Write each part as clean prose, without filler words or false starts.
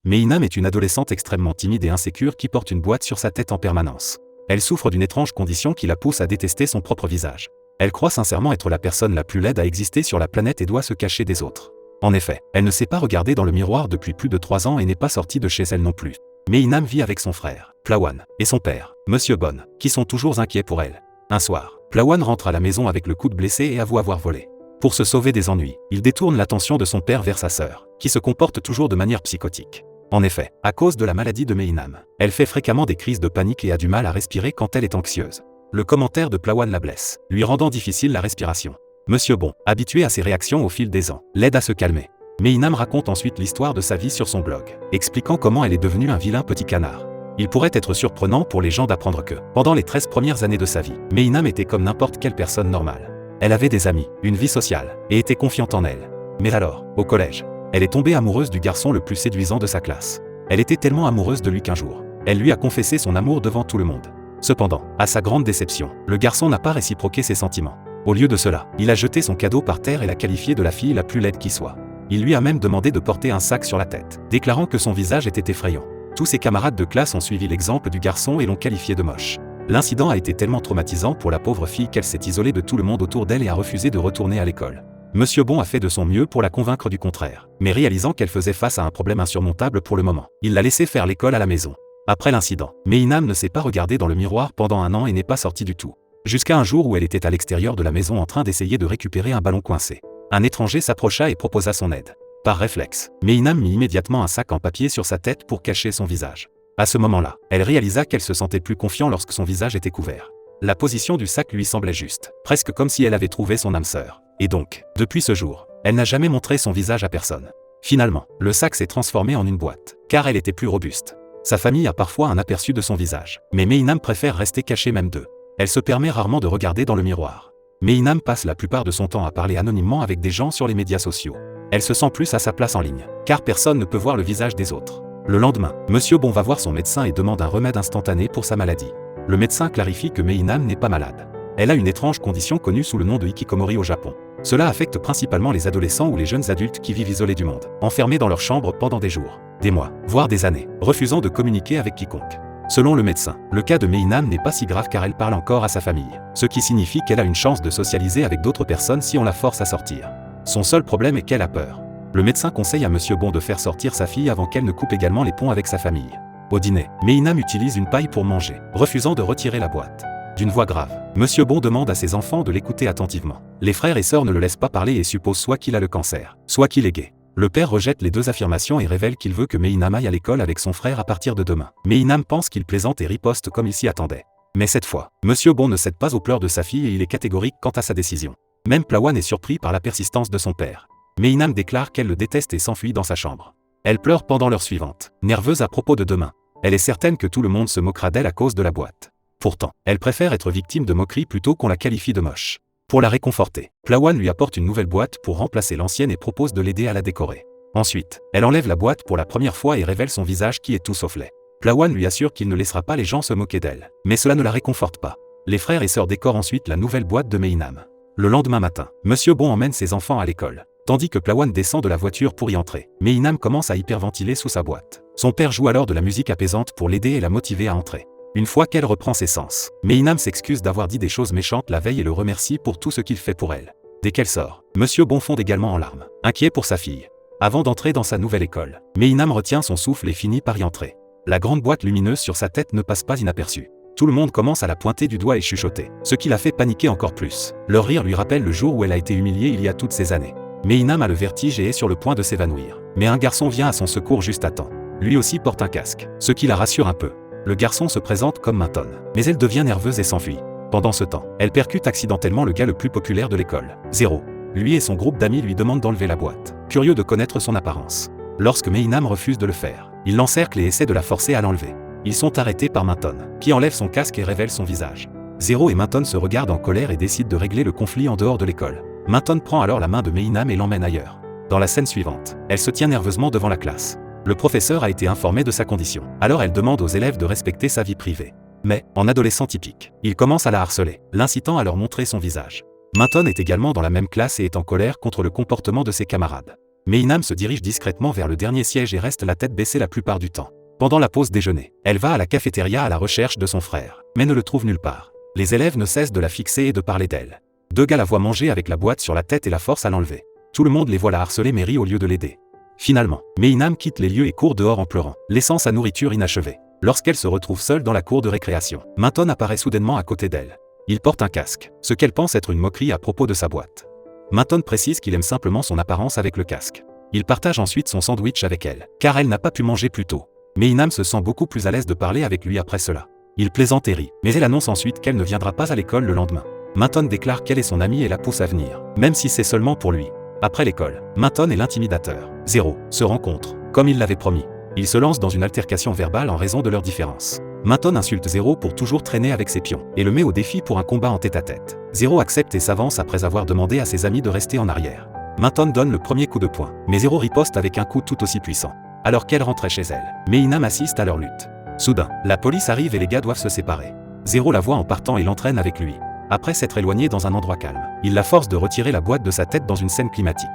Meinam est une adolescente extrêmement timide et insécure qui porte une boîte sur sa tête en permanence. Elle souffre d'une étrange condition qui la pousse à détester son propre visage. Elle croit sincèrement être la personne la plus laide à exister sur la planète et doit se cacher des autres. En effet, elle ne s'est pas regardée dans le miroir depuis plus de 3 ans et n'est pas sortie de chez elle non plus. Meinam vit avec son frère, Plawan, et son père, Monsieur Bon, qui sont toujours inquiets pour elle. Un soir, Plawan rentre à la maison avec le coude blessé et avoue avoir volé. Pour se sauver des ennuis, il détourne l'attention de son père vers sa sœur, qui se comporte toujours de manière psychotique. En effet, à cause de la maladie de Meinam, elle fait fréquemment des crises de panique et a du mal à respirer quand elle est anxieuse. Le commentaire de Plawan la blesse, lui rendant difficile la respiration. Monsieur Bon, habitué à ses réactions au fil des ans, l'aide à se calmer. Meinam raconte ensuite l'histoire de sa vie sur son blog, expliquant comment elle est devenue un vilain petit canard. Il pourrait être surprenant pour les gens d'apprendre que, pendant les 13 premières années de sa vie, Meinam était comme n'importe quelle personne normale. Elle avait des amis, une vie sociale, et était confiante en elle. Mais alors, au collège, elle est tombée amoureuse du garçon le plus séduisant de sa classe. Elle était tellement amoureuse de lui qu'un jour, elle lui a confessé son amour devant tout le monde. Cependant, à sa grande déception, le garçon n'a pas réciproqué ses sentiments. Au lieu de cela, il a jeté son cadeau par terre et l'a qualifié de la fille la plus laide qui soit. Il lui a même demandé de porter un sac sur la tête, déclarant que son visage était effrayant. Tous ses camarades de classe ont suivi l'exemple du garçon et l'ont qualifié de moche. L'incident a été tellement traumatisant pour la pauvre fille qu'elle s'est isolée de tout le monde autour d'elle et a refusé de retourner à l'école. Monsieur Bon a fait de son mieux pour la convaincre du contraire, mais réalisant qu'elle faisait face à un problème insurmontable pour le moment, il l'a laissé faire l'école à la maison. Après l'incident, Meinam ne s'est pas regardée dans le miroir pendant 1 an et n'est pas sortie du tout. Jusqu'à un jour où elle était à l'extérieur de la maison en train d'essayer de récupérer un ballon coincé. Un étranger s'approcha et proposa son aide. Par réflexe, Meinam mit immédiatement un sac en papier sur sa tête pour cacher son visage. À ce moment-là, elle réalisa qu'elle se sentait plus confiant lorsque son visage était couvert. La position du sac lui semblait juste, presque comme si elle avait trouvé son âme sœur. Et donc, depuis ce jour, elle n'a jamais montré son visage à personne. Finalement, le sac s'est transformé en une boîte, car elle était plus robuste. Sa famille a parfois un aperçu de son visage, mais Meinam préfère rester cachée même d'eux. Elle se permet rarement de regarder dans le miroir. Meinam passe la plupart de son temps à parler anonymement avec des gens sur les médias sociaux. Elle se sent plus à sa place en ligne, car personne ne peut voir le visage des autres. Le lendemain, Monsieur Bon va voir son médecin et demande un remède instantané pour sa maladie. Le médecin clarifie que Meinam n'est pas malade. Elle a une étrange condition connue sous le nom de hikikomori au Japon. Cela affecte principalement les adolescents ou les jeunes adultes qui vivent isolés du monde, enfermés dans leur chambre pendant des jours, des mois, voire des années, refusant de communiquer avec quiconque. Selon le médecin, le cas de Meinam n'est pas si grave car elle parle encore à sa famille, ce qui signifie qu'elle a une chance de socialiser avec d'autres personnes si on la force à sortir. Son seul problème est qu'elle a peur. Le médecin conseille à Monsieur Bon de faire sortir sa fille avant qu'elle ne coupe également les ponts avec sa famille. Au dîner, Meinam utilise une paille pour manger, refusant de retirer la boîte. D'une voix grave, Monsieur Bon demande à ses enfants de l'écouter attentivement. Les frères et sœurs ne le laissent pas parler et supposent soit qu'il a le cancer, soit qu'il est gay. Le père rejette les 2 affirmations et révèle qu'il veut que Meinam aille à l'école avec son frère à partir de demain. Meinam pense qu'il plaisante et riposte comme il s'y attendait. Mais cette fois, Monsieur Bon ne cède pas aux pleurs de sa fille et il est catégorique quant à sa décision. Même Plawan est surpris par la persistance de son père. Meinam déclare qu'elle le déteste et s'enfuit dans sa chambre. Elle pleure pendant l'heure suivante, nerveuse à propos de demain. Elle est certaine que tout le monde se moquera d'elle à cause de la boîte. Pourtant, elle préfère être victime de moqueries plutôt qu'on la qualifie de moche. Pour la réconforter, Plawan lui apporte une nouvelle boîte pour remplacer l'ancienne et propose de l'aider à la décorer. Ensuite, elle enlève la boîte pour la première fois et révèle son visage qui est tout sauf laid. Plawan lui assure qu'il ne laissera pas les gens se moquer d'elle. Mais cela ne la réconforte pas. Les frères et sœurs décorent ensuite la nouvelle boîte de Meinam. Le lendemain matin, Monsieur Bon emmène ses enfants à l'école, tandis que Plawan descend de la voiture pour y entrer. Meinam commence à hyperventiler sous sa boîte. Son père joue alors de la musique apaisante pour l'aider et la motiver à entrer. Une fois qu'elle reprend ses sens, Meinam s'excuse d'avoir dit des choses méchantes la veille et le remercie pour tout ce qu'il fait pour elle. Dès qu'elle sort, Monsieur Bon fonde également en larmes, inquiet pour sa fille. Avant d'entrer dans sa nouvelle école, Meinam retient son souffle et finit par y entrer. La grande boîte lumineuse sur sa tête ne passe pas inaperçue. Tout le monde commence à la pointer du doigt et chuchoter, ce qui la fait paniquer encore plus. Leur rire lui rappelle le jour où elle a été humiliée il y a toutes ces années. Meinam a le vertige et est sur le point de s'évanouir. Mais un garçon vient à son secours juste à temps. Lui aussi porte un casque, ce qui la rassure un peu. Le garçon se présente comme Minton, mais elle devient nerveuse et s'enfuit. Pendant ce temps, elle percute accidentellement le gars le plus populaire de l'école, Zero. Lui et son groupe d'amis lui demandent d'enlever la boîte, curieux de connaître son apparence. Lorsque Meinam refuse de le faire, il l'encercle et essaie de la forcer à l'enlever. Ils sont arrêtés par Minton, qui enlève son casque et révèle son visage. Zero et Minton se regardent en colère et décident de régler le conflit en dehors de l'école. Minton prend alors la main de Meinam et l'emmène ailleurs. Dans la scène suivante, elle se tient nerveusement devant la classe. Le professeur a été informé de sa condition, alors elle demande aux élèves de respecter sa vie privée. Mais, en adolescent typique, il commence à la harceler, l'incitant à leur montrer son visage. Minton est également dans la même classe et est en colère contre le comportement de ses camarades. Meinam se dirige discrètement vers le dernier siège et reste la tête baissée la plupart du temps. Pendant la pause déjeuner, elle va à la cafétéria à la recherche de son frère, mais ne le trouve nulle part. Les élèves ne cessent de la fixer et de parler d'elle. Deux gars la voient manger avec la boîte sur la tête et la forcent à l'enlever. Tout le monde les voit la harceler mais rit au lieu de l'aider. Finalement, Meinam quitte les lieux et court dehors en pleurant, laissant sa nourriture inachevée. Lorsqu'elle se retrouve seule dans la cour de récréation, Minton apparaît soudainement à côté d'elle. Il porte un casque, ce qu'elle pense être une moquerie à propos de sa boîte. Minton précise qu'il aime simplement son apparence avec le casque. Il partage ensuite son sandwich avec elle, car elle n'a pas pu manger plus tôt. Meinam se sent beaucoup plus à l'aise de parler avec lui après cela. Il plaisante et rit, mais elle annonce ensuite qu'elle ne viendra pas à l'école le lendemain. Minton déclare qu'elle est son amie et la pousse à venir, même si c'est seulement pour lui. Après l'école, Minton et l'intimidateur, Zero, se rencontrent, comme il l'avait promis. Ils se lancent dans une altercation verbale en raison de leurs différences. Minton insulte Zero pour toujours traîner avec ses pions, et le met au défi pour un combat en tête-à-tête. Zero accepte et s'avance après avoir demandé à ses amis de rester en arrière. Minton donne le premier coup de poing, mais Zero riposte avec un coup tout aussi puissant. Alors qu'elle rentrait chez elle, Meinam assiste à leur lutte. Soudain, la police arrive et les gars doivent se séparer. Zero la voit en partant et l'entraîne avec lui. Après s'être éloigné dans un endroit calme, il la force de retirer la boîte de sa tête dans une scène climatique.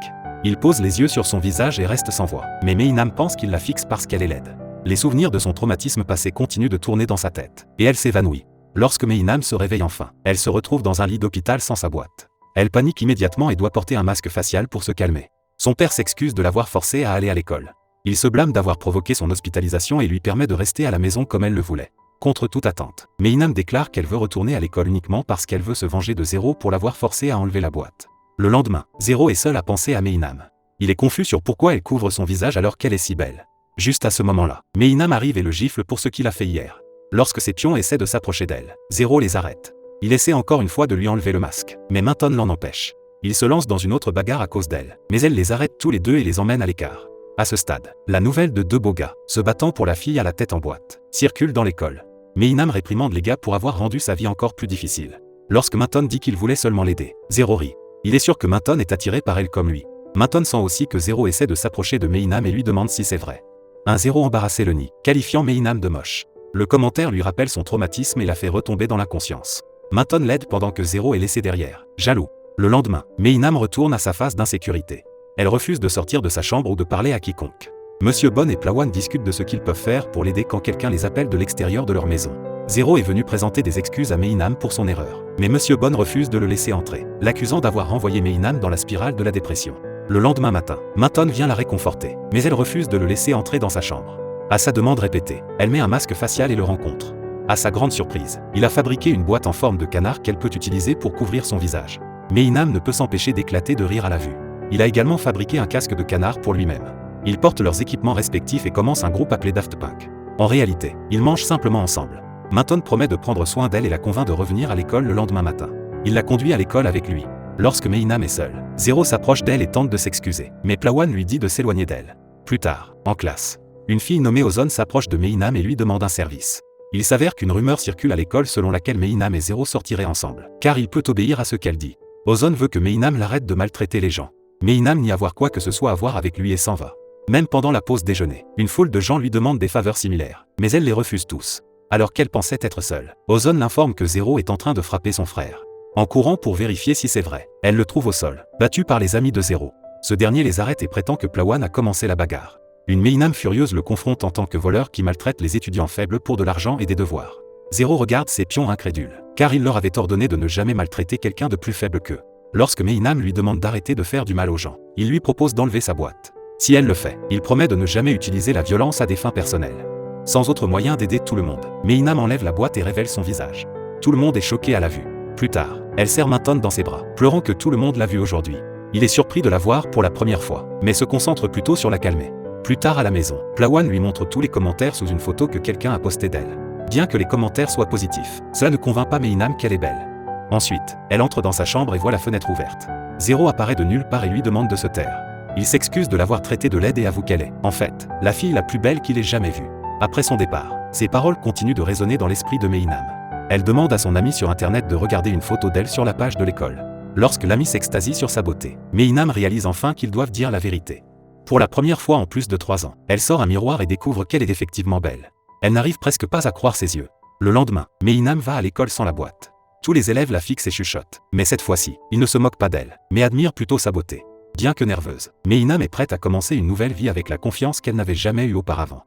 Il pose les yeux sur son visage et reste sans voix. Mais Meinam pense qu'il la fixe parce qu'elle est laide. Les souvenirs de son traumatisme passé continuent de tourner dans sa tête, et elle s'évanouit. Lorsque Meinam se réveille enfin, elle se retrouve dans un lit d'hôpital sans sa boîte. Elle panique immédiatement et doit porter un masque facial pour se calmer. Son père s'excuse de l'avoir forcée à aller à l'école. Il se blâme d'avoir provoqué son hospitalisation et lui permet de rester à la maison comme elle le voulait. Contre toute attente, Meinam déclare qu'elle veut retourner à l'école uniquement parce qu'elle veut se venger de Zero pour l'avoir forcée à enlever la boîte. Le lendemain, Zero est seul à penser à Meinam. Il est confus sur pourquoi elle couvre son visage alors qu'elle est si belle. Juste à ce moment-là, Meinam arrive et le gifle pour ce qu'il a fait hier. Lorsque ses pions essaient de s'approcher d'elle, Zero les arrête. Il essaie encore une fois de lui enlever le masque, mais Minton l'en empêche. Il se lance dans une autre bagarre à cause d'elle, mais elle les arrête tous les deux et les emmène à l'écart. À ce stade, la nouvelle de deux beaux gars, se battant pour la fille à la tête en boîte, circule dans l'école. Meinam réprimande les gars pour avoir rendu sa vie encore plus difficile. Lorsque Minton dit qu'il voulait seulement l'aider, Zero rit. Il est sûr que Minton est attiré par elle comme lui. Minton sent aussi que Zero essaie de s'approcher de Meinam et lui demande si c'est vrai. Un Zero embarrassé le nie, qualifiant Meinam de moche. Le commentaire lui rappelle son traumatisme et la fait retomber dans l'inconscience. Minton l'aide pendant que Zero est laissé derrière, jaloux. Le lendemain, Meinam retourne à sa phase d'insécurité. Elle refuse de sortir de sa chambre ou de parler à quiconque. Monsieur Bon et Plawan discutent de ce qu'ils peuvent faire pour l'aider quand quelqu'un les appelle de l'extérieur de leur maison. Zero est venu présenter des excuses à Meinam pour son erreur, mais Monsieur Bon refuse de le laisser entrer, l'accusant d'avoir renvoyé Meinam dans la spirale de la dépression. Le lendemain matin, Minton vient la réconforter, mais elle refuse de le laisser entrer dans sa chambre. À sa demande répétée, elle met un masque facial et le rencontre. À sa grande surprise, il a fabriqué une boîte en forme de canard qu'elle peut utiliser pour couvrir son visage. Meinam ne peut s'empêcher d'éclater de rire à la vue. Il a également fabriqué un casque de canard pour lui-même. Ils portent leurs équipements respectifs et commencent un groupe appelé Daft Punk. En réalité, ils mangent simplement ensemble. Minton promet de prendre soin d'elle et la convainc de revenir à l'école le lendemain matin. Il la conduit à l'école avec lui. Lorsque Meinam est seule, Zero s'approche d'elle et tente de s'excuser, mais Plawan lui dit de s'éloigner d'elle. Plus tard, en classe, une fille nommée Ozone s'approche de Meinam et lui demande un service. Il s'avère qu'une rumeur circule à l'école selon laquelle Meinam et Zero sortiraient ensemble, car il peut obéir à ce qu'elle dit. Ozone veut que Meinam l'arrête de maltraiter les gens. Meinam n'y avoir quoi que ce soit à voir avec lui et s'en va. Même pendant la pause déjeuner, une foule de gens lui demandent des faveurs similaires, mais elle les refuse tous. Alors qu'elle pensait être seule, Ozone l'informe que Zero est en train de frapper son frère. En courant pour vérifier si c'est vrai, elle le trouve au sol, battu par les amis de Zero. Ce dernier les arrête et prétend que Plawan a commencé la bagarre. Une Meinam furieuse le confronte en tant que voleur qui maltraite les étudiants faibles pour de l'argent et des devoirs. Zero regarde ses pions incrédules, car il leur avait ordonné de ne jamais maltraiter quelqu'un de plus faible qu'eux. Lorsque Meinam lui demande d'arrêter de faire du mal aux gens, il lui propose d'enlever sa boîte. Si elle le fait, il promet de ne jamais utiliser la violence à des fins personnelles. Sans autre moyen d'aider tout le monde, Meinam enlève la boîte et révèle son visage. Tout le monde est choqué à la vue. Plus tard, elle serre Minton dans ses bras, pleurant que tout le monde l'a vue aujourd'hui. Il est surpris de la voir pour la première fois, mais se concentre plutôt sur la calmer. Plus tard à la maison, Plawan lui montre tous les commentaires sous une photo que quelqu'un a postée d'elle. Bien que les commentaires soient positifs, cela ne convainc pas Meinam qu'elle est belle. Ensuite, elle entre dans sa chambre et voit la fenêtre ouverte. Zero apparaît de nulle part et lui demande de se taire. Il s'excuse de l'avoir traitée de laide et avoue qu'elle est, en fait, la fille la plus belle qu'il ait jamais vue. Après son départ, ses paroles continuent de résonner dans l'esprit de Meinam. Elle demande à son ami sur internet de regarder une photo d'elle sur la page de l'école. Lorsque l'ami s'extasie sur sa beauté, Meinam réalise enfin qu'ils doivent dire la vérité. Pour la première fois en plus de 3 ans, elle sort un miroir et découvre qu'elle est effectivement belle. Elle n'arrive presque pas à croire ses yeux. Le lendemain, Meinam va à l'école sans la boîte. Tous les élèves la fixent et chuchotent, mais cette fois-ci, ils ne se moquent pas d'elle, mais admirent plutôt sa beauté. Bien que nerveuse, mais Inam est prête à commencer une nouvelle vie avec la confiance qu'elle n'avait jamais eue auparavant.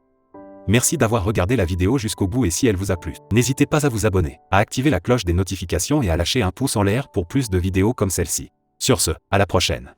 Merci d'avoir regardé la vidéo jusqu'au bout et si elle vous a plu, n'hésitez pas à vous abonner, à activer la cloche des notifications et à lâcher un pouce en l'air pour plus de vidéos comme celle-ci. Sur ce, à la prochaine.